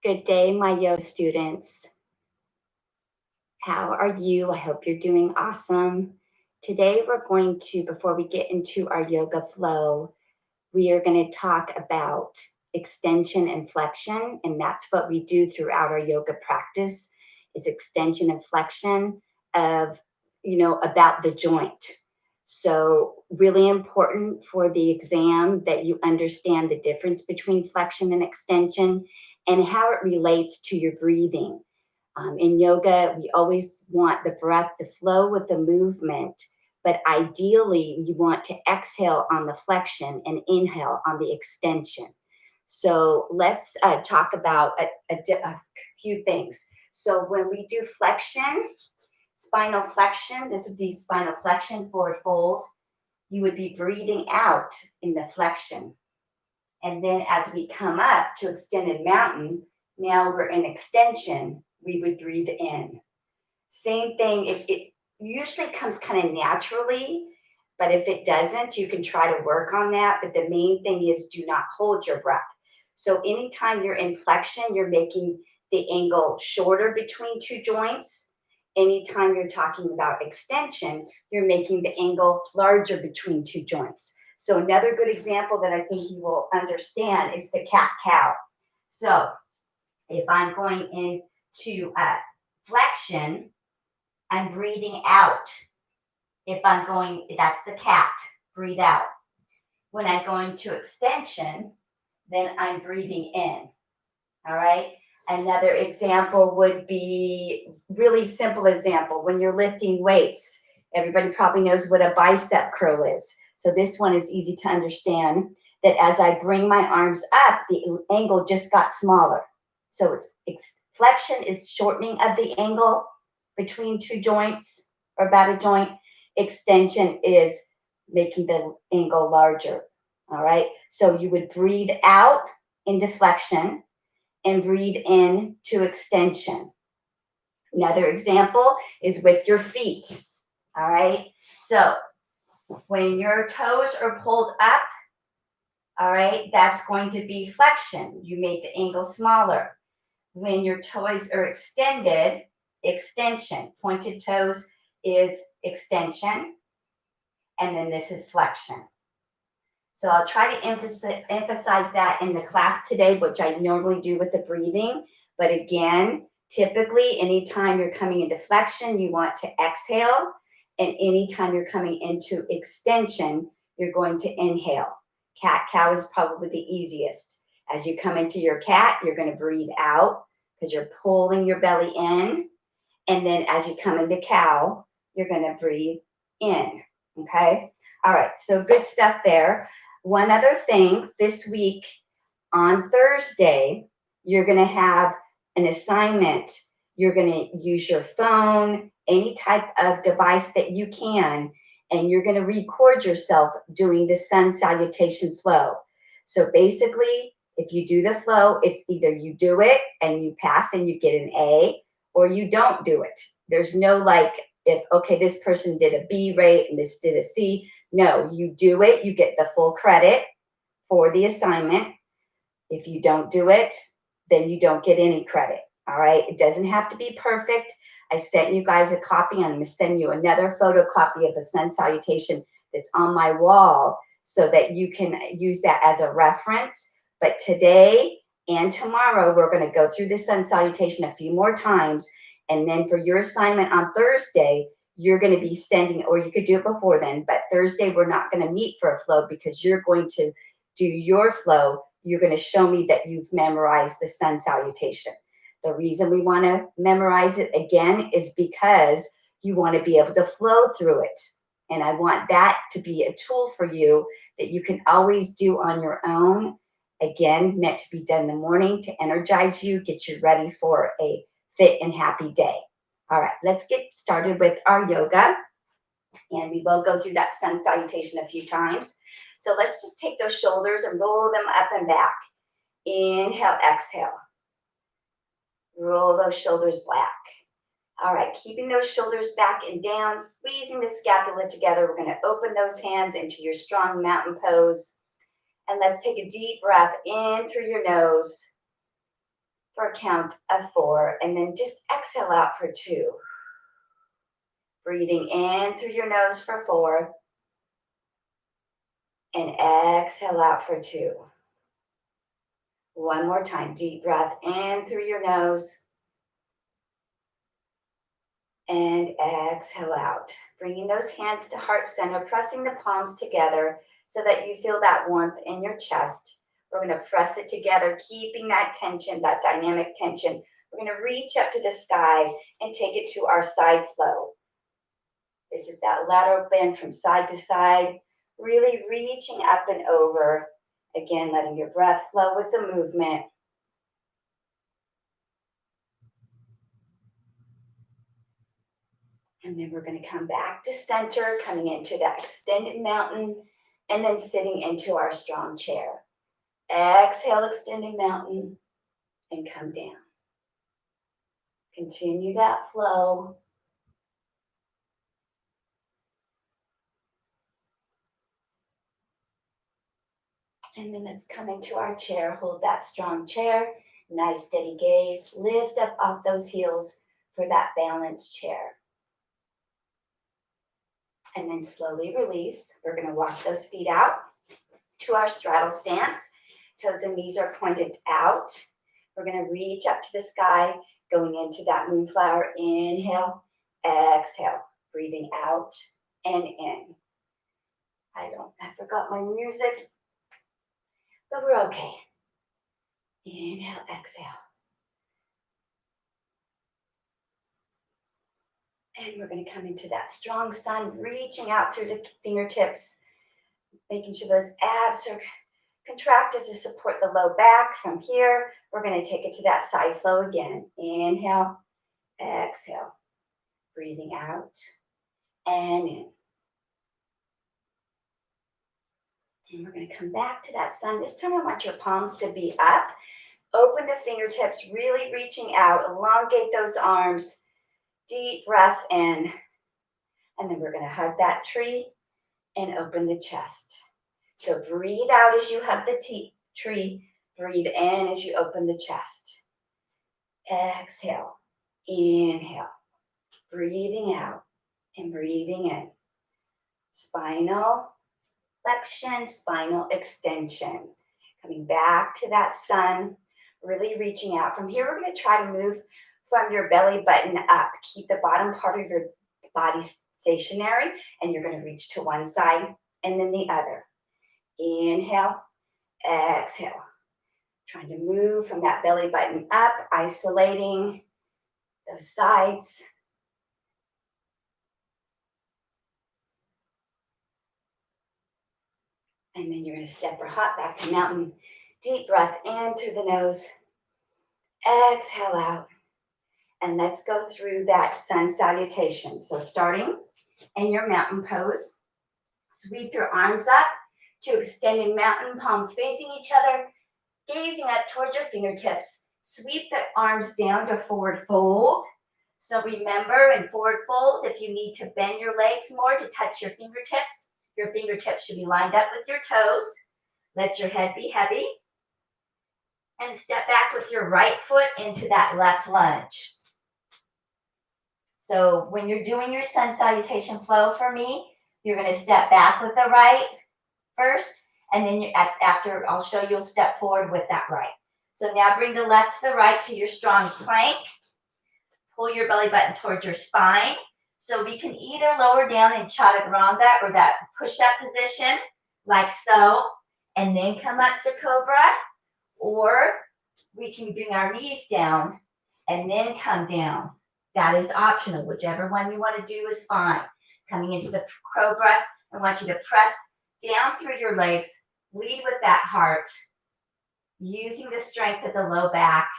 Good day, my yoga students. How are you? I hope you're doing awesome. Today, we're going to, before we get into our yoga flow, we are going to talk about extension and flexion, and that's what we do throughout our yoga practice is extension and flexion of, about the joint. So, really important for the exam that you understand the difference between flexion and extension and how it relates to your breathing. In yoga, we always want the breath to flow with the movement, but ideally, you want to exhale on the flexion and inhale on the extension. So let's talk about a few things. So when we do flexion, spinal flexion, this would be spinal flexion, forward fold. You would be breathing out in the flexion. And then as we come up to extended mountain, now we're in extension, we would breathe in. Same thing, it usually comes kind of naturally, but if it doesn't, you can try to work on that. But the main thing is do not hold your breath. So anytime you're in flexion, you're making the angle shorter between two joints. Anytime you're talking about extension, you're making the angle larger between two joints. So another good example that I think you will understand is the cat cow. So if I'm going into flexion, I'm breathing out. If I'm going, that's the cat, breathe out. When I go into extension, then I'm breathing in. All right. Another example would be really simple example when you're lifting weights. Everybody probably knows what a bicep curl is. So this one is easy to understand that as I bring my arms up, the angle just got smaller. So it's flexion is shortening of the angle between two joints or about a joint. Extension is making the angle larger. All right. So you would breathe out into flexion and breathe in to extension. Another example is with your feet. All right. So when your toes are pulled up, all right, that's going to be flexion. You make the angle smaller. When your toes are extended, extension. Pointed toes is extension. And then this is flexion. So I'll try to emphasize that in the class today, which I normally do with the breathing. But again, typically, anytime you're coming into flexion, you want to exhale. And anytime you're coming into extension, you're going to inhale. Cat cow is probably the easiest. As you come into your cat, you're going to breathe out because you're pulling your belly in. And then as you come into cow, you're going to breathe in. Okay. All right. So good stuff there. One other thing this week on Thursday, you're going to have an assignment. You're going to use your phone, any type of device that you can, and you're going to record yourself doing the sun salutation flow. So basically, if you do the flow, it's either you do it and you pass and you get an A, or you don't do it. There's no like, if, okay, this person did a B rate and this did a C. No, you do it, you get the full credit for the assignment. If you don't do it, then you don't get any credit. All right. It doesn't have to be perfect. I sent you guys a copy. I'm going to send you another photocopy of the sun salutation that's on my wall so that you can use that as a reference. But today and tomorrow, we're going to go through the sun salutation a few more times. And then for your assignment on Thursday, you're going to be sending, or you could do it before then, but Thursday, we're not going to meet for a flow because you're going to do your flow. You're going to show me that you've memorized the sun salutation. The reason we want to memorize it again is because you want to be able to flow through it. And I want that to be a tool for you that you can always do on your own. Again, meant to be done in the morning to energize you, get you ready for a fit and happy day. All right, let's get started with our yoga. And we will go through that sun salutation a few times. So let's just take those shoulders and roll them up and back. Inhale, exhale. Roll those shoulders back. All right, keeping those shoulders back and down, squeezing the scapula together. We're going to open those hands into your strong mountain pose. And let's take a deep breath in through your nose for a count of 4, and then just exhale out for 2. Breathing in through your nose for 4, and exhale out for 2. One more time, deep breath in through your nose, and exhale out. Bringing those hands to heart center, pressing the palms together so that you feel that warmth in your chest. We're going to press it together, keeping that tension, that dynamic tension. We're going to reach up to the sky and take it to our side flow. This is that lateral bend from side to side, really reaching up and over. Again, letting your breath flow with the movement. And then we're going to come back to center, coming into that extended mountain, and then sitting into our strong chair. Exhale, extended mountain, and come down. Continue that flow. And then let's come into our chair. Hold that strong chair. Nice steady gaze. Lift up off those heels for that balanced chair. And then slowly release. We're going to walk those feet out to our straddle stance. Toes and knees are pointed out. We're going to reach up to the sky, going into that moonflower. Inhale, exhale, breathing out and in. I forgot my music, but we're okay. Inhale, exhale. And we're going to come into that strong sun, reaching out through the fingertips, making sure those abs are contracted to support the low back. From here, we're going to take it to that side flow again. Inhale, exhale, breathing out and in. And we're going to come back to that sun. This time I want your palms to be up. Open the fingertips, really reaching out. Elongate those arms. Deep breath in. And then we're going to hug that tree and open the chest. So breathe out as you hug the tree. Breathe in as you open the chest. Exhale. Inhale. Breathing out and breathing in. Spinal flexion, spinal extension. Coming back to that sun, really reaching out. From here, we're going to try to move from your belly button up. Keep the bottom part of your body stationary, and you're going to reach to one side and then the other. Inhale, exhale. Trying to move from that belly button up, isolating those sides. And then you're going to step or hop back to mountain. Deep breath in through the nose. Exhale out. And let's go through that sun salutation. So starting in your mountain pose, sweep your arms up to extended mountain, palms facing each other, gazing up towards your fingertips. Sweep the arms down to forward fold. So remember, in forward fold, if you need to bend your legs more to touch your fingertips should be lined up with your toes. Let your head be heavy. And step back with your right foot into that left lunge. So when you're doing your sun salutation flow for me, you're going to step back with the right first, and then after I'll show you, you'll step forward with that right. So now bring the left to the right to your strong plank. Pull your belly button towards your spine. So we can either lower down in Chaturanga or that push-up position, like so, and then come up to Cobra, or we can bring our knees down and then come down. That is optional. Whichever one you want to do is fine. Coming into the Cobra, I want you to press down through your legs, lead with that heart, using the strength of the low back.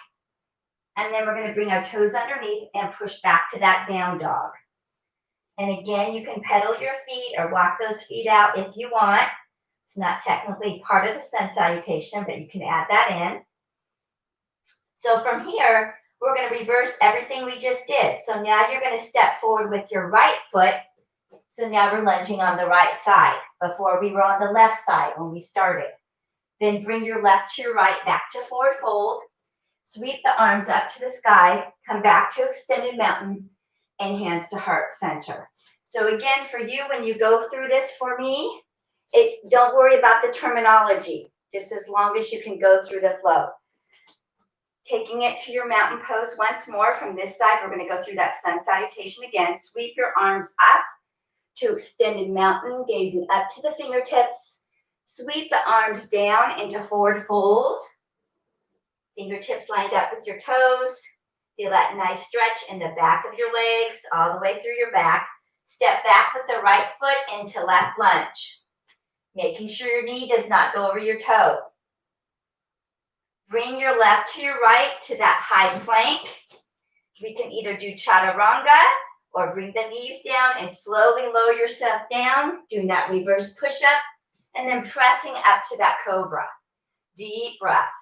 And then we're going to bring our toes underneath and push back to that down dog. And again, you can pedal your feet or walk those feet out if you want. It's not technically part of the sun salutation, but you can add that in. So from here, we're going to reverse everything we just did. So now you're going to step forward with your right foot. So now we're lunging on the right side. Before we were on the left side when we started. Then bring your left to your right back to forward fold. Sweep the arms up to the sky, come back to extended mountain, and hands to heart center. So again, for you, when you go through this for me, don't worry about the terminology, just as long as you can go through the flow. Taking it to your mountain pose once more from this side, we're going to go through that sun salutation again. Sweep your arms up to extended mountain, gazing up to the fingertips. Sweep the arms down into forward fold. Fingertips lined up with your toes. Feel that nice stretch in the back of your legs, all the way through your back. Step back with the right foot into left lunge, making sure your knee does not go over your toe. Bring your left to your right to that high plank. We can either do chaturanga or bring the knees down and slowly lower yourself down, doing that reverse push-up, and then pressing up to that cobra. Deep breath.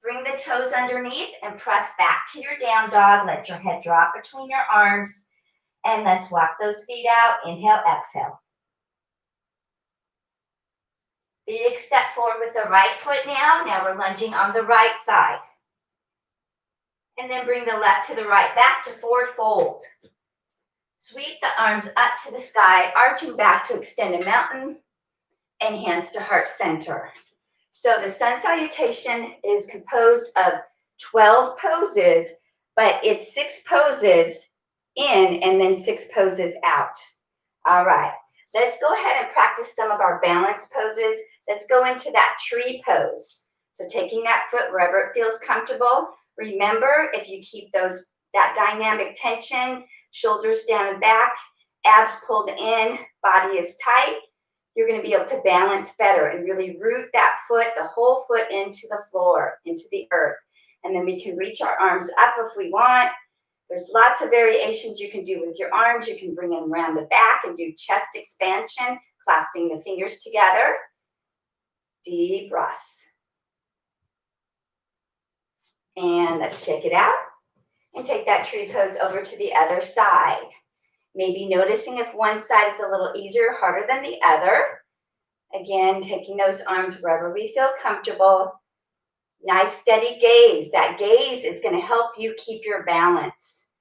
Bring the toes underneath and press back to your down dog. Let your head drop between your arms. And let's walk those feet out. Inhale, exhale. Big step forward with the right foot now. Now we're lunging on the right side. And then bring the left to the right, back to forward fold. Sweep the arms up to the sky, arching back to extended mountain, and hands to heart center. So the sun salutation is composed of 12 poses, but it's 6 poses in and then 6 poses out. All right, let's go ahead and practice some of our balance poses. Let's go into that tree pose. So taking that foot wherever it feels comfortable. Remember, if you keep that dynamic tension, shoulders down and back, abs pulled in, body is tight, you're going to be able to balance better and really root that foot, the whole foot into the floor, into the earth. And then we can reach our arms up if we want. There's lots of variations you can do with your arms. You can bring them around the back and do chest expansion, clasping the fingers together. Deep breaths. And let's check it out. And take that tree pose over to the other side. Maybe noticing if one side is a little easier, harder than the other. Again, taking those arms wherever we feel comfortable. Nice steady gaze. That gaze is going to help you keep your balance.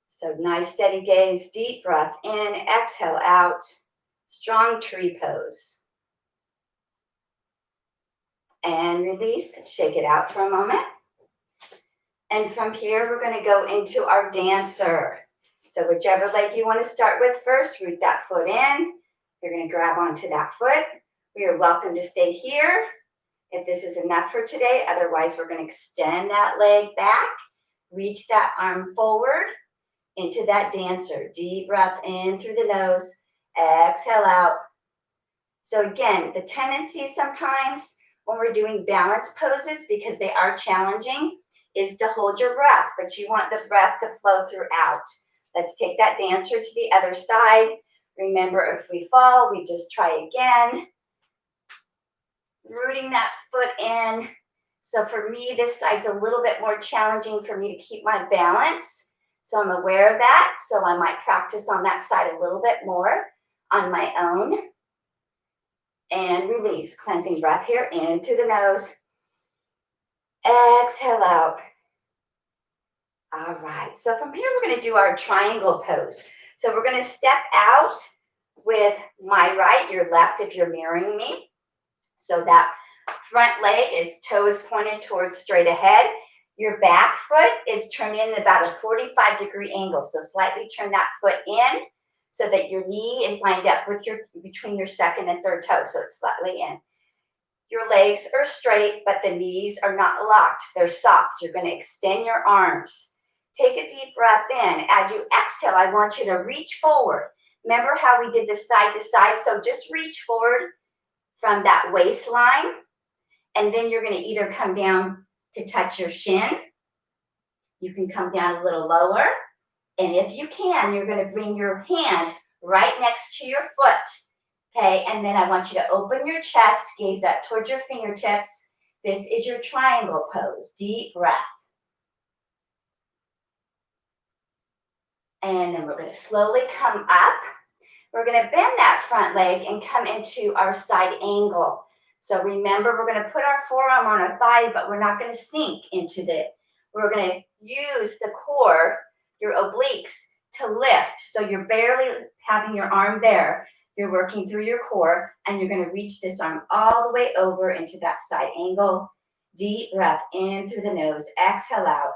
So nice steady gaze, deep breath in, exhale out. Strong tree pose. And release, shake it out for a moment. And from here, we're going to go into our dancer. So whichever leg you want to start with first, root that foot in. You're going to grab onto that foot. We are welcome to stay here if this is enough for today. Otherwise, we're going to extend that leg back, reach that arm forward into that dancer. Deep breath in through the nose, exhale out. So again, the tendency sometimes when we're doing balance poses, because they are challenging, is to hold your breath, but you want the breath to flow throughout. Let's take that dancer to the other side. Remember, if we fall, we just try again. Rooting that foot in. So for me, this side's a little bit more challenging for me to keep my balance. So I'm aware of that. So I might practice on that side a little bit more on my own. And release, cleansing breath here, in through the nose. Exhale out. All right, so from here, we're going to do our triangle pose. So we're going to step out with my right, your left if you're mirroring me. So that front leg is toes pointed towards straight ahead. Your back foot is turned in about a 45-degree angle. So slightly turn that foot in so that your knee is lined up with between your second and third toe. So it's slightly in. Your legs are straight, but the knees are not locked. They're soft. You're going to extend your arms. Take a deep breath in. As you exhale, I want you to reach forward. Remember how we did this side to side? So just reach forward from that waistline, and then you're going to either come down to touch your shin. You can come down a little lower, and if you can, you're going to bring your hand right next to your foot, okay? And then I want you to open your chest, gaze up towards your fingertips. This is your triangle pose. Deep breath. And then we're going to slowly come up. We're going to bend that front leg and come into our side angle. So remember, we're going to put our forearm on our thigh, but we're not going to sink into the, we're going to use the core, your obliques, to lift. So you're barely having your arm there. You're working through your core, and you're going to reach this arm all the way over into that side angle. Deep breath in through the nose, exhale out.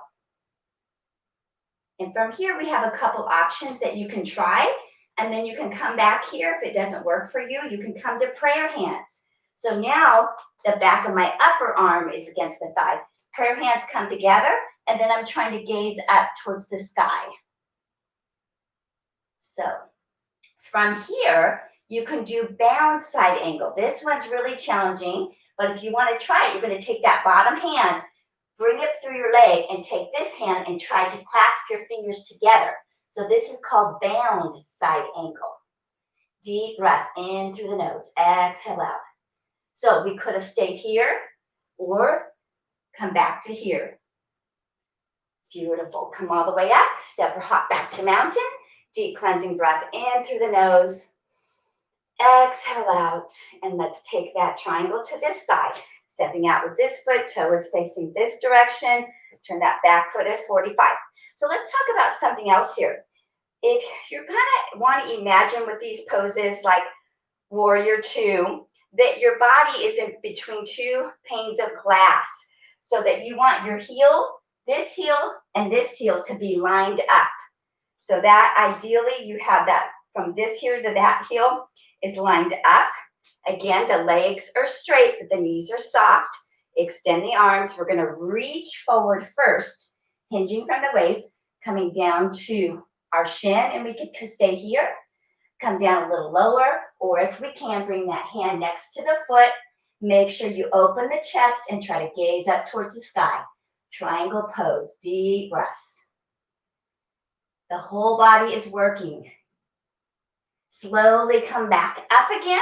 And from here, we have a couple options that you can try, and then you can come back here. If it doesn't work for you, you can come to prayer hands. So now the back of my upper arm is against the thigh. Prayer hands come together, and then I'm trying to gaze up towards the sky. So from here, you can do bound side angle. This one's really challenging, but if you want to try it, you're going to take that bottom hand, bring it through your leg, and take this hand and try to clasp your fingers together. So this is called bound side angle. Deep breath in through the nose, exhale out. So we could have stayed here or come back to here. Beautiful. Come all the way up, step or hop back to mountain. Deep cleansing breath in through the nose. Exhale out. And let's take that triangle to this side. Stepping out with this foot, toe is facing this direction. Turn that back foot at 45. So let's talk about something else here. If you're going to want to imagine with these poses like Warrior Two, that your body is in between two panes of glass, so that you want your heel, and this heel to be lined up. So that ideally you have that from this here to that heel is lined up. Again, the legs are straight, but the knees are soft. Extend the arms. We're going to reach forward first, hinging from the waist, coming down to our shin, and we can stay here. Come down a little lower, or if we can, bring that hand next to the foot. Make sure you open the chest and try to gaze up towards the sky. Triangle pose, deep breaths. The whole body is working. Slowly come back up again.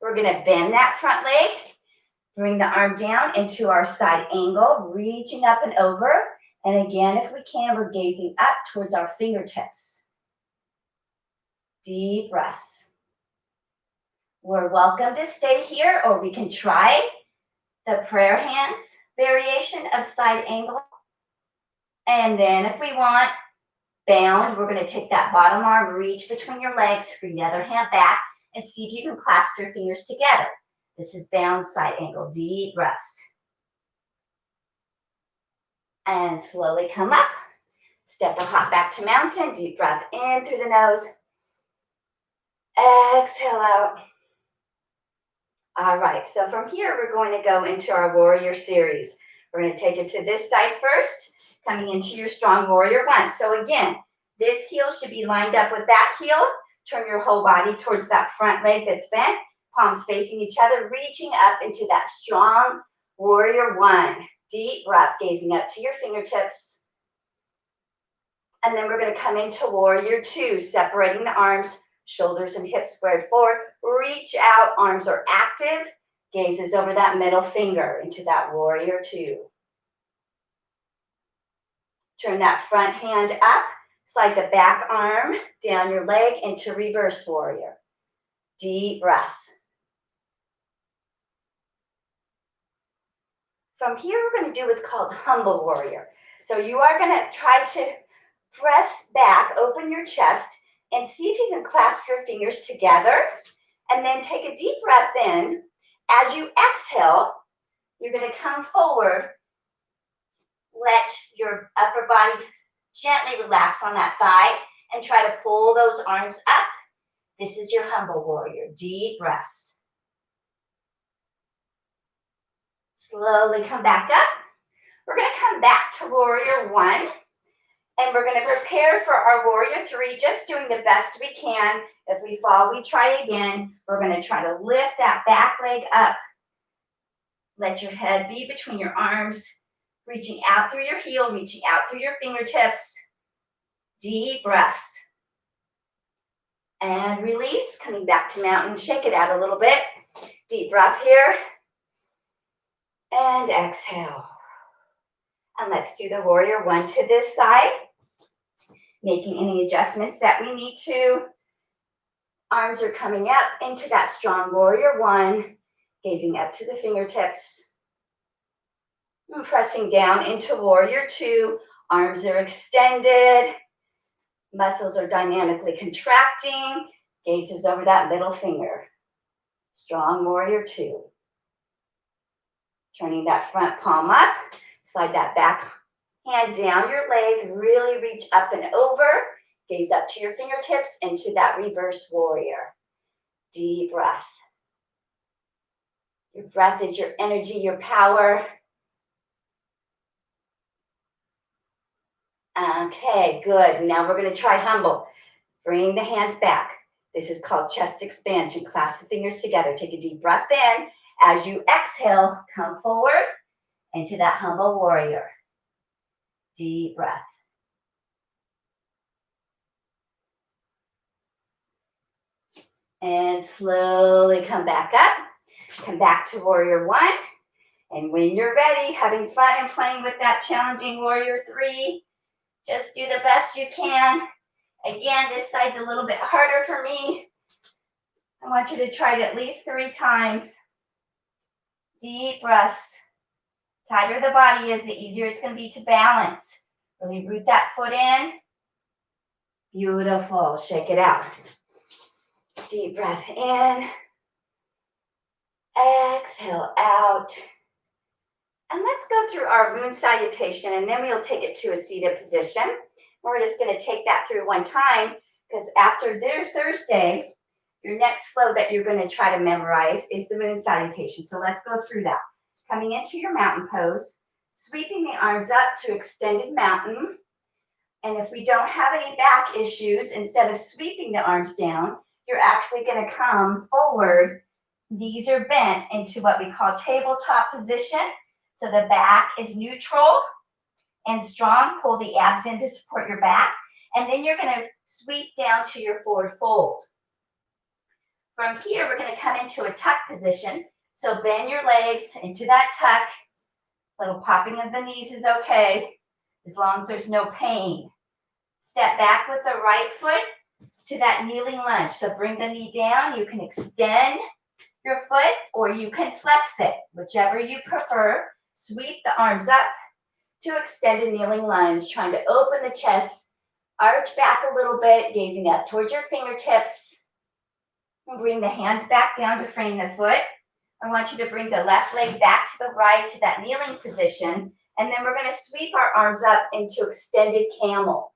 We're going to bend that front leg. Bring the arm down into our side angle, reaching up and over. And again, if we can, we're gazing up towards our fingertips. Deep breaths. We're welcome to stay here, or we can try the prayer hands variation of side angle. And then if we want bound, we're going to take that bottom arm, reach between your legs, bring the other hand back, and see if you can clasp your fingers together. This is bound side angle. Deep breaths. And slowly come up. Step or hop back to mountain. Deep breath in through the nose. Exhale out. All right, so from here, we're going to go into our warrior series. We're going to take it to this side first, coming into your strong warrior one. So again, this heel should be lined up with that heel. Turn your whole body towards that front leg that's bent, palms facing each other, reaching up into that strong warrior one. Deep breath, gazing up to your fingertips. And then we're going to come into warrior two, separating the arms, shoulders and hips squared forward. Reach out, arms are active. Gazes over that middle finger into that warrior two. Turn that front hand up. Slide the back arm down your leg into reverse warrior. Deep breath. From here, we're going to do what's called humble warrior. So you are going to try to press back, open your chest, and see if you can clasp your fingers together. And then take a deep breath in. As you exhale, you're going to come forward. Let your upper body gently relax on that thigh and try to pull those arms up. This is your humble warrior. Deep breaths. Slowly come back up. We're going to come back to warrior one. And we're going to prepare for our warrior three, just doing the best we can. If we fall, we try again. We're going to try to lift that back leg up. Let your head be between your arms, reaching out through your heel, reaching out through your fingertips. Deep breaths. And release, coming back to mountain. Shake it out a little bit. Deep breath here. And exhale. And let's do the warrior one to this side. Making any adjustments that we need to. Arms are coming up into that strong warrior one. Gazing up to the fingertips. And pressing down into warrior two. Arms are extended. Muscles are dynamically contracting. Gaze is over that middle finger. Strong warrior two. Turning that front palm up. Slide that back hand down your leg. Really reach up and over. Gaze up to your fingertips into that reverse warrior. Deep breath. Your breath is your energy, your power. Okay, good. Now we're going to try humble. Bring the hands back. This is called chest expansion. Clasp the fingers together. Take a deep breath in. As you exhale, come forward into that humble warrior. Deep breath. And slowly come back up. Come back to warrior one. And when you're ready, having fun and playing with that challenging warrior three, just do the best you can. Again, this side's a little bit harder for me. I want you to try it at least 3 times. Deep breaths. Tighter the body is, the easier it's going to be to balance. Really root that foot in. Beautiful. Shake it out. Deep breath in. Exhale out. And let's go through our moon salutation, and then we'll take it to a seated position. We're just going to take that through one time, because after Thursday, your next flow that you're going to try to memorize is the moon salutation. So let's go through that. Coming into your mountain pose, sweeping the arms up to extended mountain. And if we don't have any back issues, instead of sweeping the arms down, you're actually going to come forward. Knees are bent into what we call tabletop position. So the back is neutral and strong. Pull the abs in to support your back. And then you're going to sweep down to your forward fold. From here, we're going to come into a tuck position. So bend your legs into that tuck. Little popping of the knees is okay, as long as there's no pain. Step back with the right foot to that kneeling lunge. So bring the knee down. You can extend your foot or you can flex it, whichever you prefer. Sweep the arms up to extended kneeling lunge, trying to open the chest, arch back a little bit, gazing up towards your fingertips. And bring the hands back down to frame the foot. I want you to bring the left leg back to the right to that kneeling position. And then we're going to sweep our arms up into extended camel.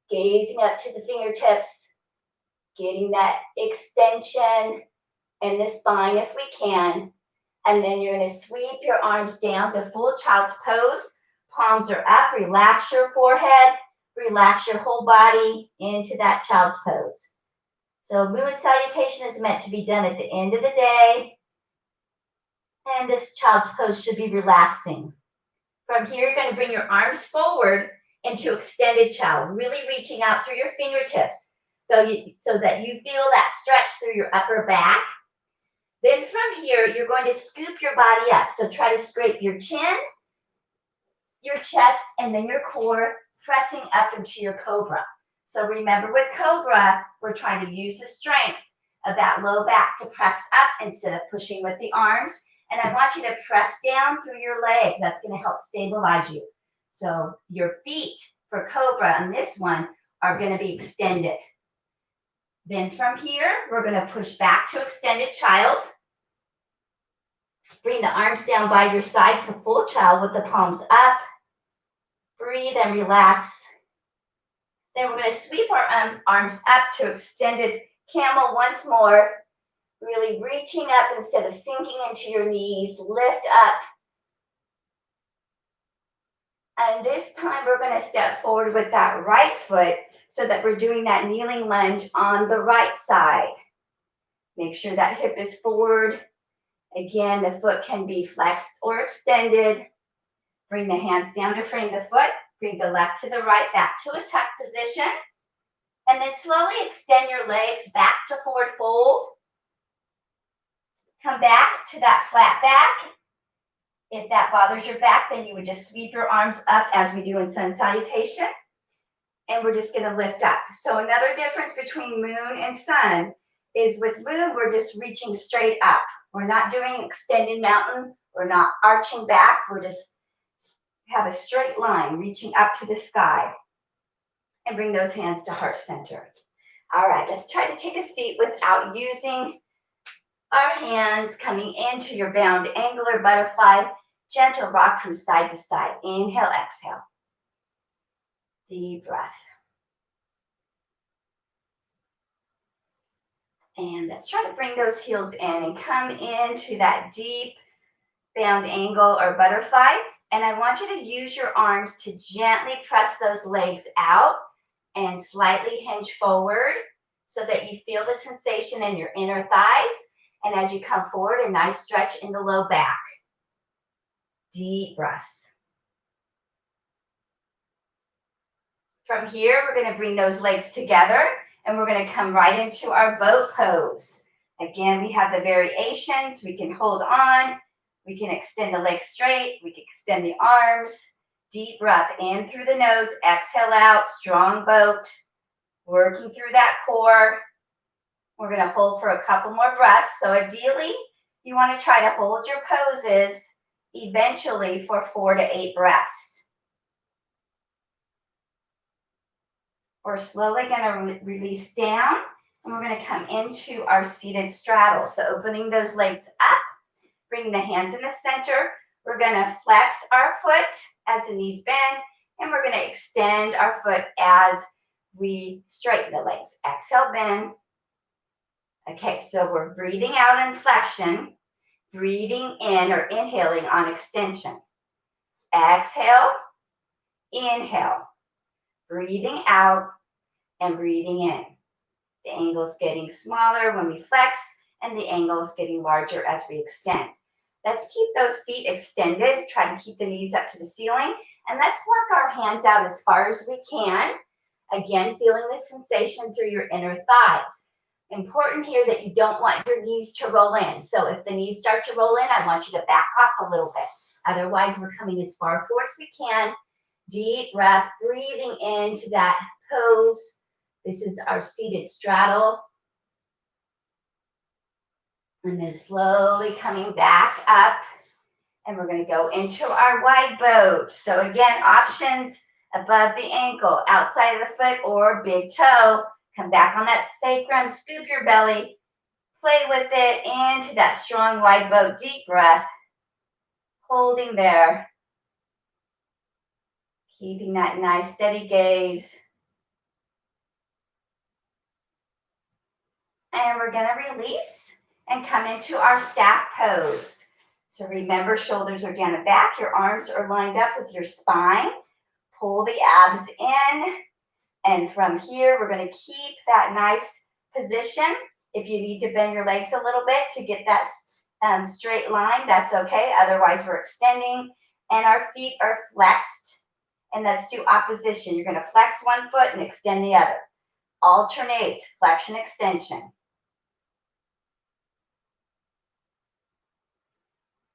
Gazing up to the fingertips, getting that extension in the spine if we can. And then you're going to sweep your arms down to full child's pose. Palms are up. Relax your forehead. Relax your whole body into that child's pose. So moon salutation is meant to be done at the end of the day. And this child's pose should be relaxing. From here, you're going to bring your arms forward into extended child, really reaching out through your fingertips so that you feel that stretch through your upper back. Then from here, you're going to scoop your body up. So try to scrape your chin, your chest, and then your core, pressing up into your cobra. So remember, with cobra, we're trying to use the strength of that low back to press up instead of pushing with the arms. And I want you to press down through your legs. That's going to help stabilize you. So your feet for cobra on this one are going to be extended. Then from here, we're going to push back to extended child. Bring the arms down by your side to full child with the palms up. Breathe and relax. Then we're going to sweep our arms up to extended camel once more. Really reaching up instead of sinking into your knees. Lift up. And this time we're going to step forward with that right foot so that we're doing that kneeling lunge on the right side. Make sure that hip is forward. Again, the foot can be flexed or extended. Bring the hands down to frame the foot. Bring the left to the right back to a tuck position. And then slowly extend your legs back to forward fold. Come back to that flat back. If that bothers your back, then you would just sweep your arms up as we do in sun salutation. And we're just going to lift up. So another difference between moon and sun is with moon, we're just reaching straight up. We're not doing extended mountain. We're not arching back. We're just have a straight line reaching up to the sky. And bring those hands to heart center. All right, let's try to take a seat without using our hands, coming into your bound angular butterfly. Gentle rock from side to side. Inhale, exhale. Deep breath. And let's try to bring those heels in and come into that deep bound angle or butterfly. And I want you to use your arms to gently press those legs out and slightly hinge forward so that you feel the sensation in your inner thighs. And as you come forward, a nice stretch in the low back. Deep breaths. From here, we're going to bring those legs together and we're going to come right into our boat pose. Again, we have the variations. We can hold on. We can extend the legs straight. We can extend the arms. Deep breath in through the nose. Exhale out. Strong boat. Working through that core. We're going to hold for a couple more breaths. So ideally, you want to try to hold your poses eventually for 4 to 8 breaths. We're slowly going to release down, and we're going to come into our seated straddle. So opening those legs up, bringing the hands in the center. We're going to flex our foot as the knees bend, and we're going to extend our foot as we straighten the legs. Exhale, bend. Okay, so we're breathing out on flexion, breathing in or inhaling on extension. Exhale, inhale, breathing out and breathing in. The angle is getting smaller when we flex, and the angle is getting larger as we extend. Let's keep those feet extended. Try to keep the knees up to the ceiling. And let's walk our hands out as far as we can. Again, feeling the sensation through your inner thighs. Important here that you don't want your knees to roll in. So if the knees start to roll in, I want you to back off a little bit. Otherwise, we're coming as far forward as we can. Deep breath, breathing into that pose. This is our seated straddle. And then slowly coming back up. And we're going to go into our wide boat. So again, options above the ankle, outside of the foot, or big toe. Come back on that sacrum, scoop your belly, play with it into that strong wide boat. Deep breath, holding there. Keeping that nice steady gaze. And we're going to release and come into our staff pose. So remember, shoulders are down and back. Your arms are lined up with your spine. Pull the abs in. And from here, we're going to keep that nice position. If you need to bend your legs a little bit to get that straight line, that's okay. Otherwise, we're extending. And our feet are flexed. And let's do opposition. You're going to flex one foot and extend the other. Alternate, flexion, extension.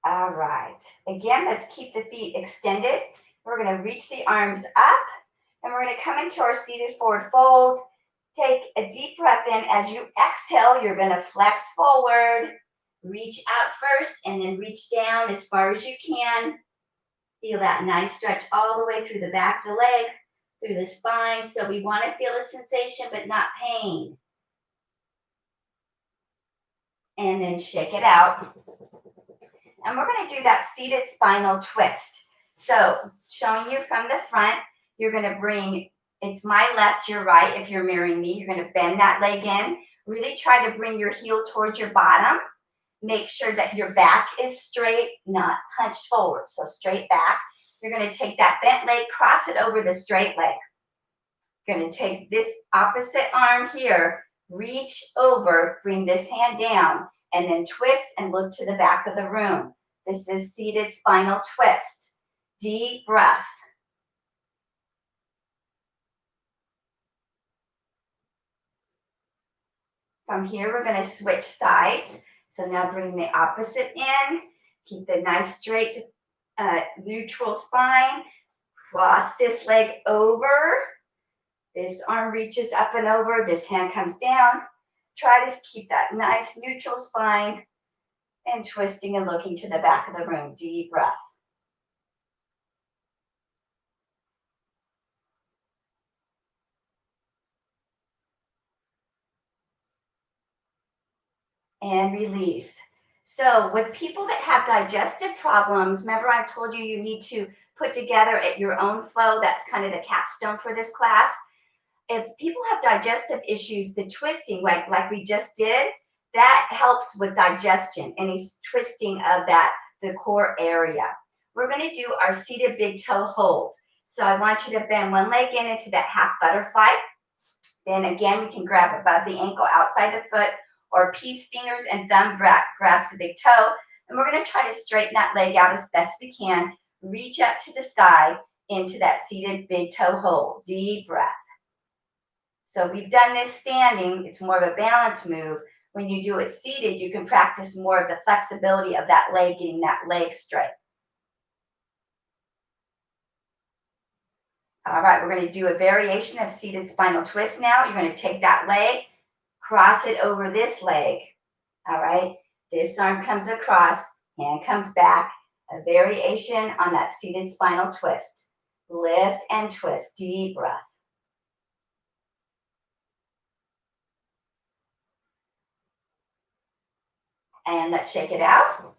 All right. Again, let's keep the feet extended. We're going to reach the arms up. And we're going to come into our seated forward fold. Take a deep breath in. As you exhale, you're going to flex forward. Reach out first and then reach down as far as you can. Feel that nice stretch all the way through the back of the leg, through the spine. So we want to feel the sensation but not pain. And then shake it out. And we're going to do that seated spinal twist. So showing you from the front, you're going to bring, it's my left, your right. If you're mirroring me, you're going to bend that leg in. Really try to bring your heel towards your bottom. Make sure that your back is straight, not hunched forward. So straight back. You're going to take that bent leg, cross it over the straight leg. You're going to take this opposite arm here, reach over, bring this hand down, and then twist and look to the back of the room. This is seated spinal twist. Deep breath. From here, we're going to switch sides. So now bring the opposite in. Keep the nice straight neutral spine. Cross this leg over. This arm reaches up and over. This hand comes down. Try to keep that nice neutral spine. And twisting and looking to the back of the room. Deep breath. And release. So with people that have digestive problems, remember I told you you need to put together at your own flow. That's kind of the capstone for this class. If people have digestive issues, the twisting, like we just did, that helps with digestion, any twisting of the core area. We're going to do our seated big toe hold. So I want you to bend one leg in into that half butterfly. Then again, we can grab above the ankle outside the foot, or peace fingers and thumb grabs the big toe. And we're going to try to straighten that leg out as best we can. Reach up to the sky into that seated big toe hold. Deep breath. So we've done this standing. It's more of a balance move. When you do it seated, you can practice more of the flexibility of that leg, getting that leg straight. All right, we're going to do a variation of seated spinal twist now. You're going to take that leg, cross it over this leg. All right, this arm comes across, hand comes back. A variation on that seated spinal twist. Lift and twist. Deep breath. And let's shake it out.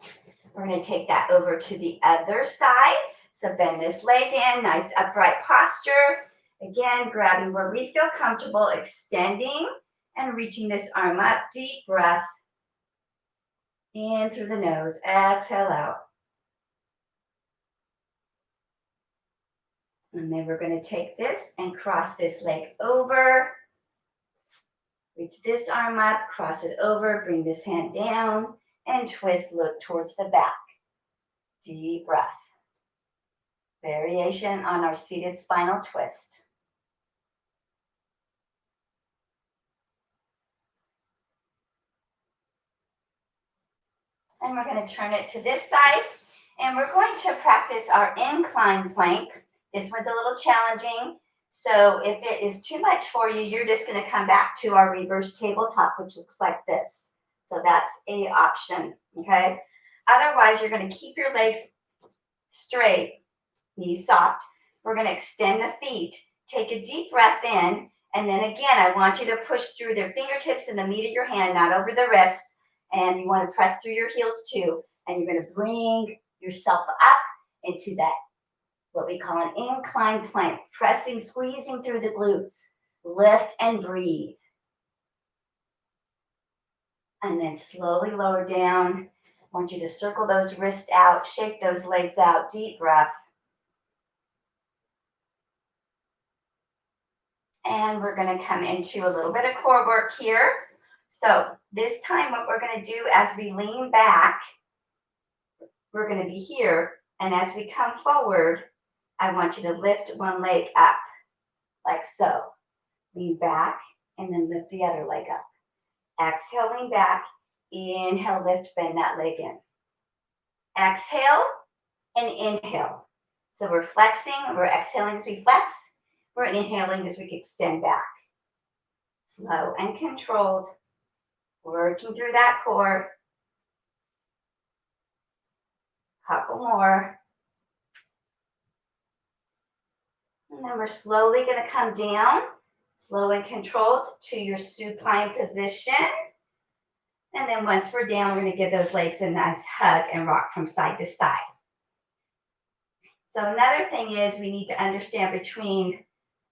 We're going to take that over to the other side. So bend this leg in, nice upright posture. Again, grabbing where we feel comfortable, extending and reaching this arm up. Deep breath. In through the nose, exhale out. And then we're going to take this and cross this leg over. Reach this arm up, cross it over, bring this hand down, and twist, look towards the back. Deep breath. Variation on our seated spinal twist. And we're going to turn it to this side, and we're going to practice our incline plank. This one's a little challenging, so if it is too much for you, you're just going to come back to our reverse tabletop, which looks like this. So that's a option, okay? Otherwise, you're going to keep your legs straight, knees soft. We're going to extend the feet. Take a deep breath in, and then again, I want you to push through the fingertips and the meat of your hand, not over the wrists, and you want to press through your heels too, and you're going to bring yourself up into that, what we call an incline plank, pressing, squeezing through the glutes. Lift and breathe. And then slowly lower down. I want you to circle those wrists out, shake those legs out, deep breath. And we're going to come into a little bit of core work here. So this time what we're going to do as we lean back, we're going to be here. And as we come forward, I want you to lift one leg up, like so. Lean back, and then lift the other leg up. Exhale, lean back. Inhale, lift, bend that leg in. Exhale and inhale. So we're flexing, we're exhaling as we flex. We're inhaling as we extend back. Slow and controlled. Working through that core. Couple more. And then we're slowly going to come down, slow and controlled, to your supine position. And then once we're down, we're going to give those legs a nice hug and rock from side to side. So another thing is we need to understand between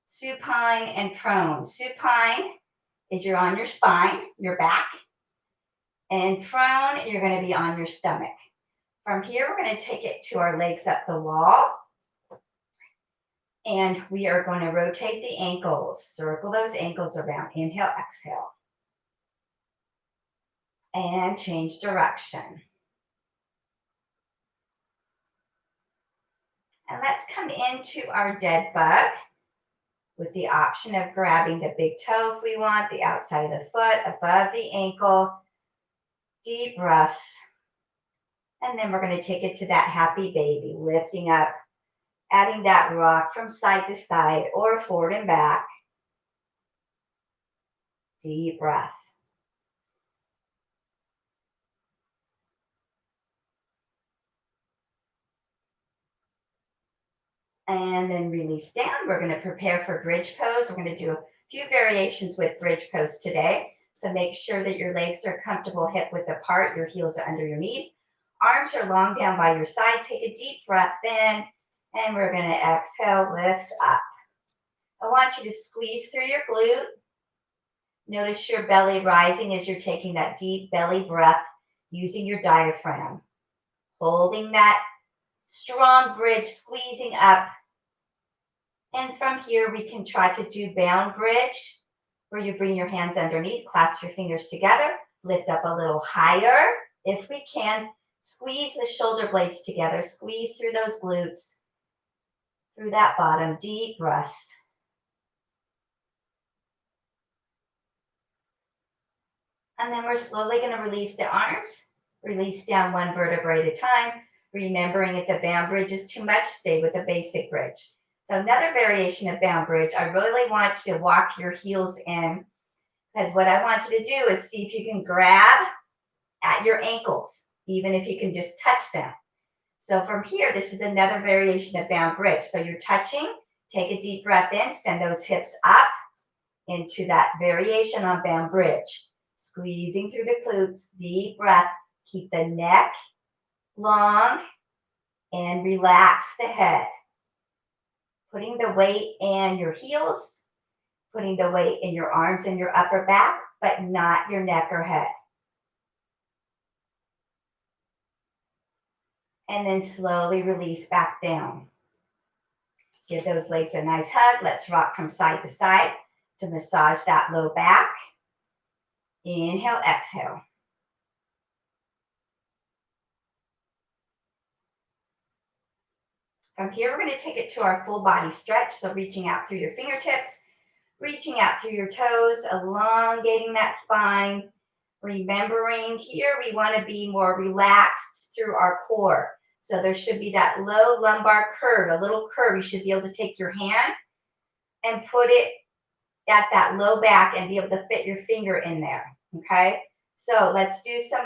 supine and prone. Supine is you're on your spine, your back. And prone, you're going to be on your stomach. From here, we're going to take it to our legs up the wall. And we are going to rotate the ankles. Circle those ankles around. Inhale, exhale. And change direction. And let's come into our dead bug with the option of grabbing the big toe if we want, the outside of the foot, above the ankle. Deep breaths. And then we're going to take it to that happy baby, lifting up, adding that rock from side to side or forward and back. Deep breath. And then release down. We're going to prepare for bridge pose. We're going to do a few variations with bridge pose today. So make sure that your legs are comfortable hip width apart. Your heels are under your knees. Arms are long down by your side. Take a deep breath in. And we're going to exhale, lift up. I want you to squeeze through your glute. Notice your belly rising as you're taking that deep belly breath using your diaphragm. Holding that strong bridge, squeezing up. And from here, we can try to do bound bridge, where you bring your hands underneath, clasp your fingers together, lift up a little higher. If we can, squeeze the shoulder blades together, squeeze through those glutes, through that bottom, deep breaths. And then we're slowly going to release the arms, release down one vertebrae at a time, remembering if the bound bridge is too much, stay with the basic bridge. So another variation of bound bridge, I really want you to walk your heels in, because what I want you to do is see if you can grab at your ankles, even if you can just touch them. So from here, this is another variation of bound bridge. So you're touching, take a deep breath in, send those hips up into that variation on bound bridge. Squeezing through the glutes, deep breath, keep the neck long and relax the head. Putting the weight in your heels, putting the weight in your arms and your upper back, but not your neck or head. And then slowly release back down. Give those legs a nice hug. Let's rock from side to side to massage that low back. Inhale, exhale. From here, we're going to take it to our full body stretch. So reaching out through your fingertips, reaching out through your toes, elongating that spine. Remembering here, we want to be more relaxed through our core. So there should be that low lumbar curve, a little curve. You should be able to take your hand and put it at that low back and be able to fit your finger in there, okay? So let's do some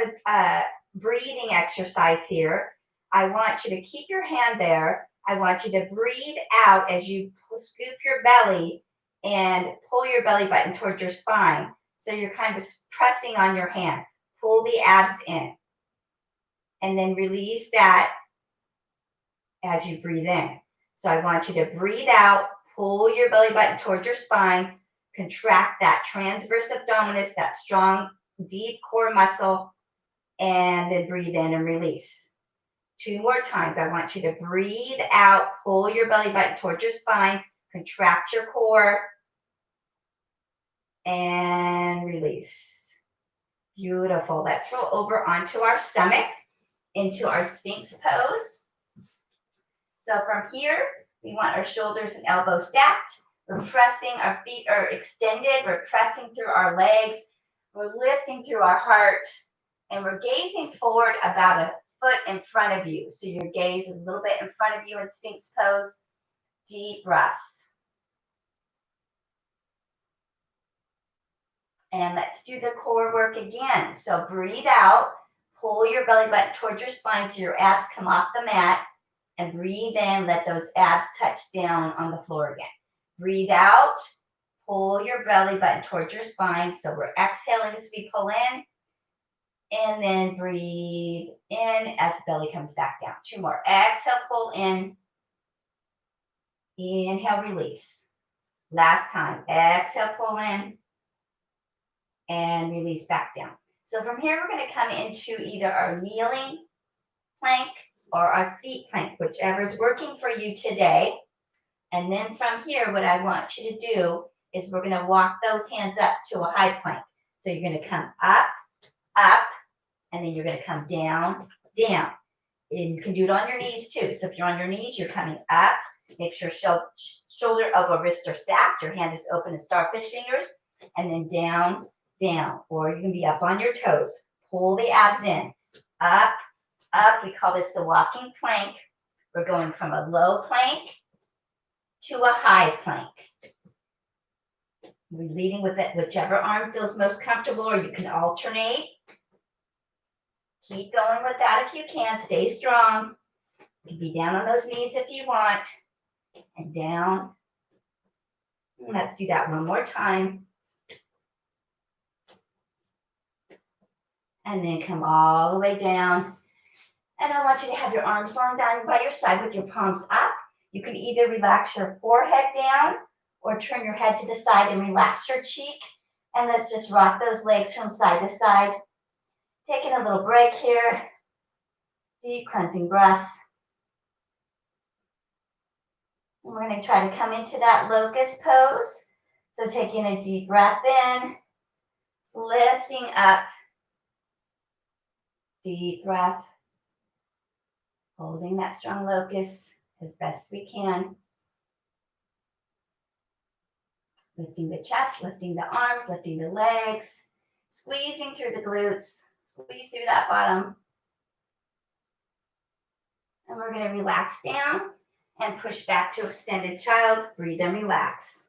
breathing exercise here. I want you to keep your hand there. I want you to breathe out as you scoop your belly and pull your belly button towards your spine. So you're kind of pressing on your hand. Pull the abs in. And then release that as you breathe in. So I want you to breathe out, pull your belly button towards your spine, contract that transverse abdominis, that strong, deep core muscle, and then breathe in and release. 2 more times. I want you to breathe out, pull your belly button towards your spine, contract your core, and release. Beautiful. Let's roll over onto our stomach, into our Sphinx pose. So from here, we want our shoulders and elbows stacked. We're pressing, our feet are extended. We're pressing through our legs. We're lifting through our heart. And we're gazing forward about a foot in front of you. So your gaze is a little bit in front of you in Sphinx pose. Deep breaths. And let's do the core work again. So breathe out, pull your belly button towards your spine so your abs come off the mat. And breathe in, let those abs touch down on the floor again. Breathe out, pull your belly button towards your spine. So we're exhaling as we pull in. And then breathe in as the belly comes back down. 2 more. Exhale, pull in. Inhale, release. Last time. Exhale, pull in. And release back down. So from here, we're going to come into either our kneeling plank or our feet plank, whichever is working for you today. And then from here, what I want you to do is we're going to walk those hands up to a high plank. So you're going to come up, up, and then you're going to come down, down. And you can do it on your knees too. So if you're on your knees, you're coming up. Make sure shoulder, elbow, wrist are stacked. Your hand is open as starfish fingers. And then down, down. Or you can be up on your toes. Pull the abs in. Up, up. We call this the walking plank. We're going from a low plank to a high plank. We're leading with it, whichever arm feels most comfortable, or you can alternate. Keep going with that if you can. Stay strong. You can be down on those knees if you want. and down. Let's do that one more time. And then come all the way down. And I want you to have your arms long down by your side with your palms up. You can either relax your forehead down or turn your head to the side and relax your cheek. And let's just rock those legs from side to side. Taking a little break here. Deep cleansing breaths. And we're going to try to come into that locust pose. So taking a deep breath in, lifting up. Deep breath. Holding that strong locust as best we can. Lifting the chest, lifting the arms, lifting the legs, squeezing through the glutes, squeeze through that bottom. And we're going to relax down and push back to extended child. Breathe and relax.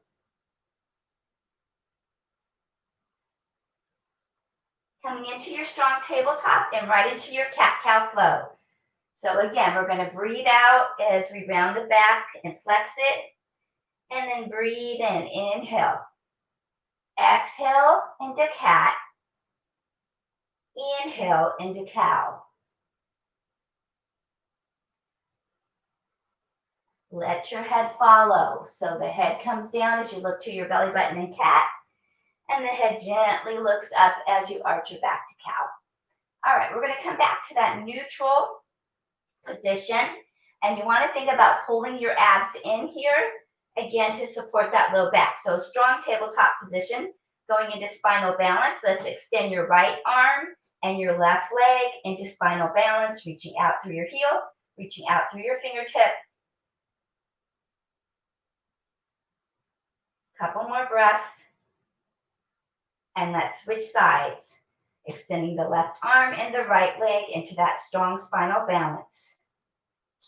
Coming into your strong tabletop and right into your cat-cow flow. So again, we're going to breathe out as we round the back and flex it. And then breathe in, inhale. Exhale into cat. Inhale into cow. Let your head follow. So the head comes down as you look to your belly button in cat. And the head gently looks up as you arch your back to cow. All right, we're going to come back to that neutral position. And you want to think about pulling your abs in here, again, to support that low back. So strong tabletop position, going into spinal balance. Let's extend your right arm and your left leg into spinal balance, reaching out through your heel, reaching out through your fingertip. Couple more breaths. And let's switch sides. Extending the left arm and the right leg into that strong spinal balance.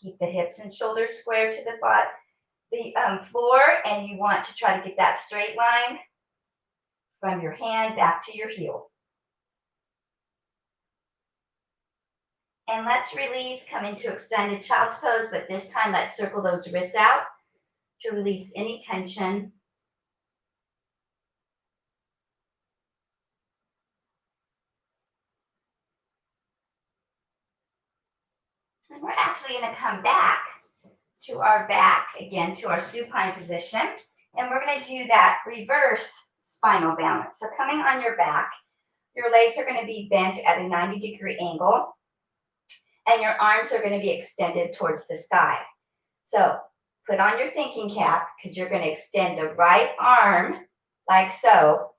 Keep the hips and shoulders square to the floor, and you want to try to get that straight line from your hand back to your heel. And let's release, come into extended child's pose, but this time let's circle those wrists out to release any tension. And we're actually going to come back to our back, again, to our supine position. And we're going to do that reverse spinal balance. So coming on your back, your legs are going to be bent at a 90-degree angle. And your arms are going to be extended towards the sky. So put on your thinking cap because you're going to extend the right arm like so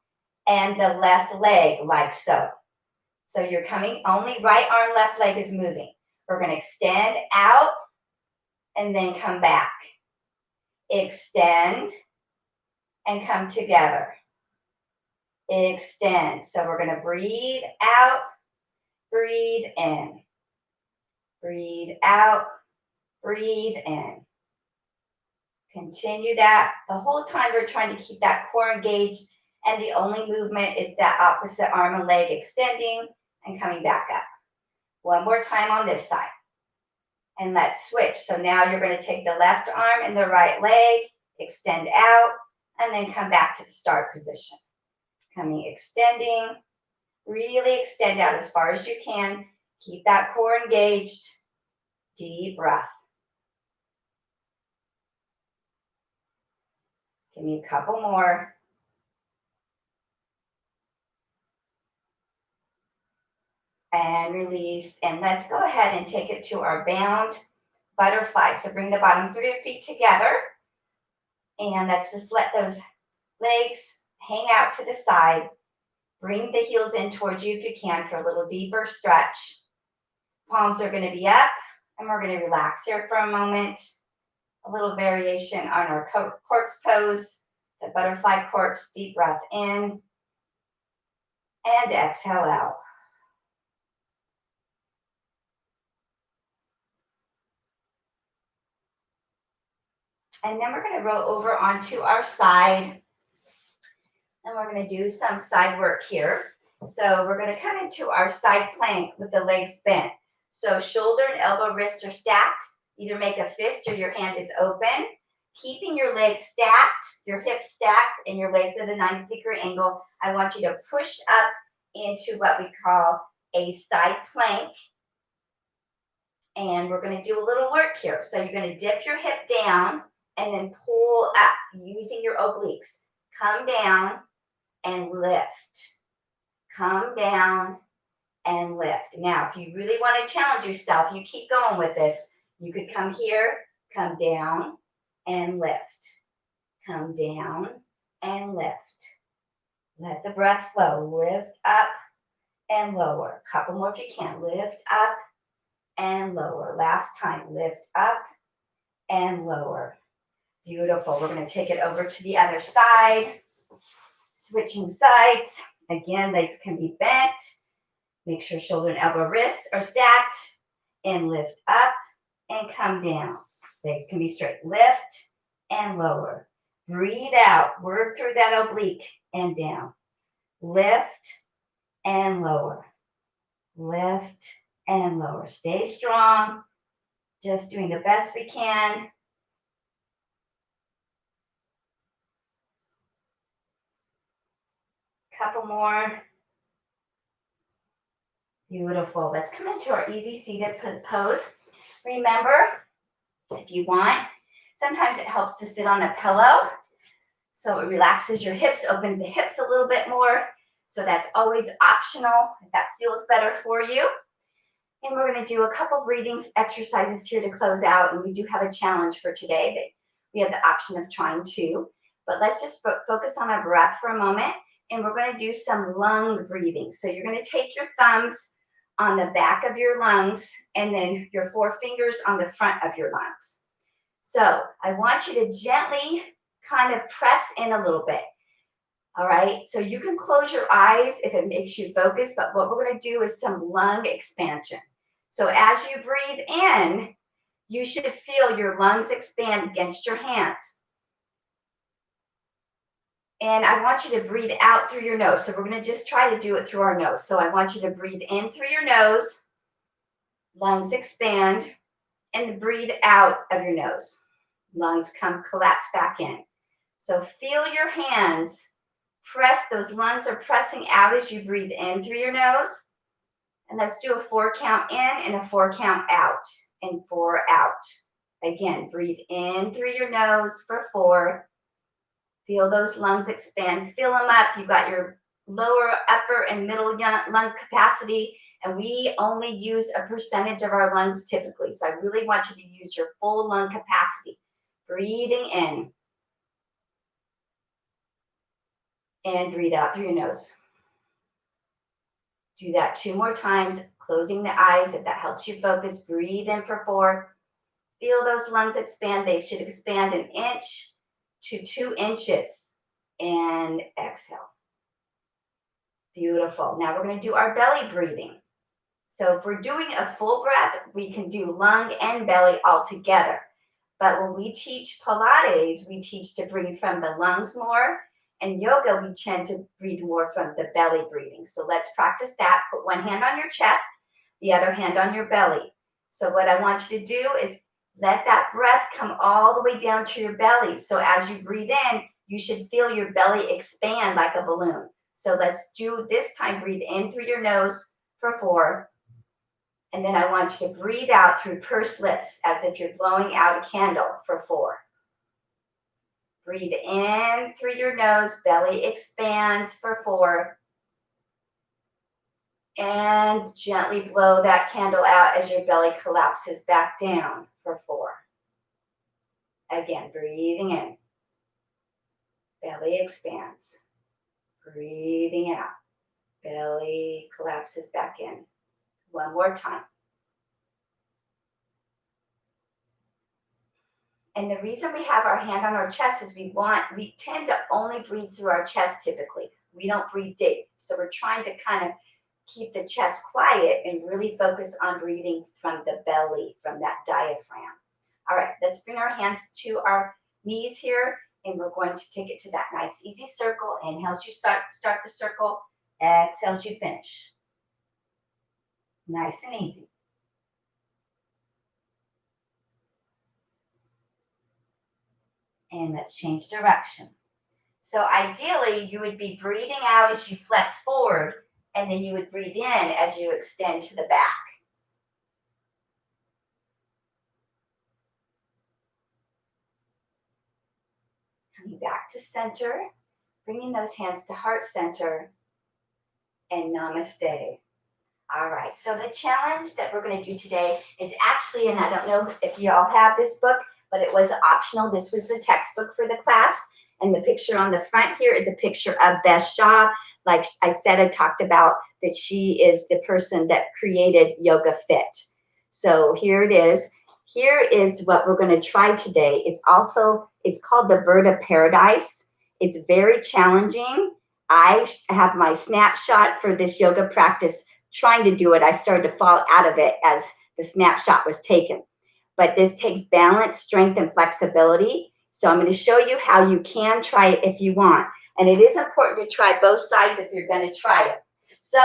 and the left leg like so. So you're coming, only right arm, left leg is moving. We're going to extend out and then come back. Extend and come together. Extend. So we're going to breathe out, breathe in. Breathe out, breathe in. Continue that. The whole time we're trying to keep that core engaged, and the only movement is that opposite arm and leg extending and coming back up. One more time on this side. And let's switch. So now you're going to take the left arm and the right leg, extend out, and then come back to the start position. Coming, extending, really extend out as far as you can. Keep that core engaged. Deep breath. Give me a couple more. And release. And let's go ahead and take it to our bound butterfly. So bring the bottoms of your feet together. And let's just let those legs hang out to the side. Bring the heels in towards you if you can for a little deeper stretch. Palms are going to be up. And we're going to relax here for a moment. A little variation on our corpse pose. The butterfly corpse. Deep breath in. And exhale out. And then we're going to roll over onto our side. And we're going to do some side work here. So we're going to come into our side plank with the legs bent. So shoulder and elbow wrists are stacked. Either make a fist or your hand is open. Keeping your legs stacked, your hips stacked, and your legs at a 90-degree angle. I want you to push up into what we call a side plank. And we're going to do a little work here. So you're going to dip your hip down and then pull up using your obliques. Come down and lift. Come down and lift. Now, if you really want to challenge yourself, you keep going with this. You could come here, come down and lift. Come down and lift. Let the breath flow. Lift up and lower. A couple more if you can. Lift up and lower. Last time. Lift up and lower. Beautiful. We're going to take it over to the other side. Switching sides. Again, legs can be bent. Make sure shoulder and elbow wrists are stacked. And lift up and come down. Legs can be straight. Lift and lower. Breathe out. Work through that oblique and down. Lift and lower. Lift and lower. Stay strong. Just doing the best we can. Couple more. Beautiful. Let's come into our easy seated pose. Remember, if you want, sometimes it helps to sit on a pillow. So it relaxes your hips, opens the hips a little bit more. So that's always optional if that feels better for you. And we're going to do a couple breathing exercises here to close out. And we do have a challenge for today that we have the option of trying two. But let's just focus on our breath for a moment. And we're going to do some lung breathing. So you're going to take your thumbs on the back of your lungs and then your four fingers on the front of your lungs. So I want you to gently kind of press in a little bit. All right, so you can close your eyes if it makes you focus, but what we're going to do is some lung expansion. So as you breathe in, you should feel your lungs expand against your hands. And I want you to breathe out through your nose. So we're going to just try to do it through our nose. So I want you to breathe in through your nose, lungs expand, and breathe out of your nose. Lungs collapse back in. So feel your hands press, those lungs are pressing out as you breathe in through your nose. And let's do a 4 count in and a 4 count out, and 4 out. Again, breathe in through your nose for 4. Feel those lungs expand. Fill them up. You've got your lower, upper, and middle lung capacity, and we only use a percentage of our lungs typically. So I really want you to use your full lung capacity. Breathing in. And breathe out through your nose. Do that 2 more times, closing the eyes if that helps you focus. Breathe in for 4. Feel those lungs expand. They should expand 1 inch to 2 inches. And exhale. Beautiful. Now we're going to do our belly breathing. So if we're doing a full breath, we can do lung and belly all together. But when we teach Pilates, we teach to breathe from the lungs more. And yoga, we tend to breathe more from the belly breathing. So let's practice that. Put one hand on your chest, the other hand on your belly. So what I want you to do is let that breath come all the way down to your belly. So as you breathe in, you should feel your belly expand like a balloon. So let's do this time, breathe in through your nose for 4. And then I want you to breathe out through pursed lips as if you're blowing out a candle for 4. Breathe in through your nose, belly expands for 4. And gently blow that candle out as your belly collapses back down for 4. Again, breathing in. Belly expands. Breathing out. Belly collapses back in. 1 more time. And the reason we have our hand on our chest is we tend to only breathe through our chest typically. We don't breathe deep. So we're trying to kind of keep the chest quiet and really focus on breathing from the belly, from that diaphragm. All right, let's bring our hands to our knees here, and we're going to take it to that nice easy circle. Inhales, you start the circle. Exhales, you finish. Nice and easy. And let's change direction. So ideally, you would be breathing out as you flex forward, and then you would breathe in as you extend to the back. Coming back to center, bringing those hands to heart center, and namaste. All right, so the challenge that we're going to do today is actually, and I don't know if you all have this book, but it was optional. This was the textbook for the class. And the picture on the front here is a picture of Beth Shaw. Like I said, I talked about that she is the person that created Yoga Fit. So here it is. Here is what we're going to try today. It's called the Bird of Paradise. It's very challenging. I have my snapshot for this yoga practice. Trying to do it, I started to fall out of it as the snapshot was taken. But this takes balance, strength, and flexibility. So I'm going to show you how you can try it if you want. And it is important to try both sides if you're going to try it. So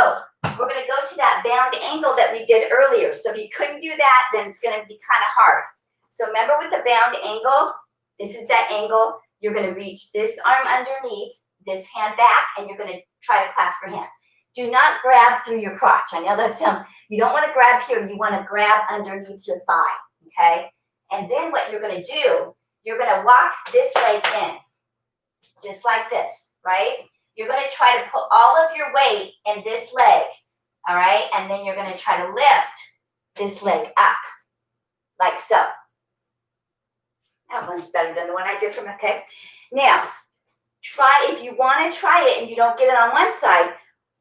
we're going to go to that bound angle that we did earlier. So if you couldn't do that, then it's going to be kind of hard. So remember with the bound angle, this is that angle. You're going to reach this arm underneath, this hand back, and you're going to try to clasp your hands. Do not grab through your crotch. I know that sounds, you don't want to grab here. You want to grab underneath your thigh, okay? And then what you're going to do, you're going to walk this leg in, just like this, right? You're going to try to put all of your weight in this leg, all right? And then you're going to try to lift this leg up, like so. That one's better than the one I did from, okay? Now, if you want to try it and you don't get it on one side,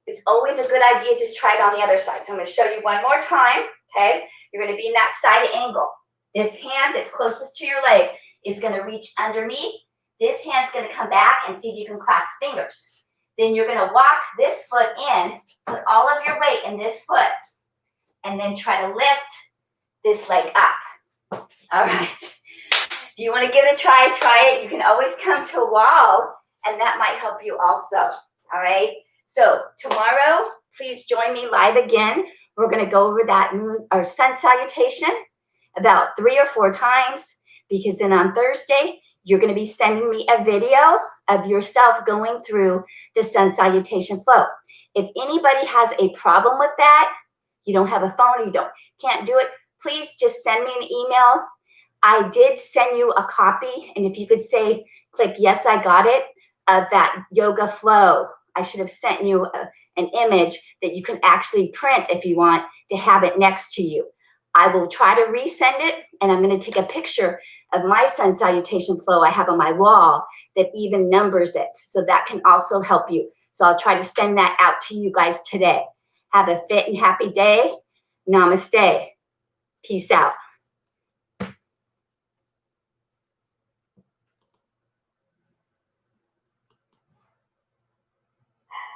it's always a good idea to try it on the other side. So I'm going to show you one more time, okay? You're going to be in that side angle. This hand that's closest to your leg is going to reach underneath. This hand's going to come back and see if you can clasp fingers. Then you're going to walk this foot in, put all of your weight in this foot, and then try to lift this leg up. All right. If you want to give it a try it. You can always come to a wall, and that might help you also. All right. So tomorrow, please join me live again. We're going to go over that moon or sun salutation about 3 or 4 times, because then on Thursday, you're going to be sending me a video of yourself going through the sun salutation flow. If anybody has a problem with that, you don't have a phone, or can't do it, please just send me an email. I did send you a copy, and if you could click yes, I got it, of that yoga flow. I should have sent you an image that you can actually print if you want to have it next to you. I will try to resend it, and I'm going to take a picture of my sun salutation flow I have on my wall that even numbers it. So that can also help you. So I'll try to send that out to you guys today. Have a fit and happy day. Namaste. Peace out.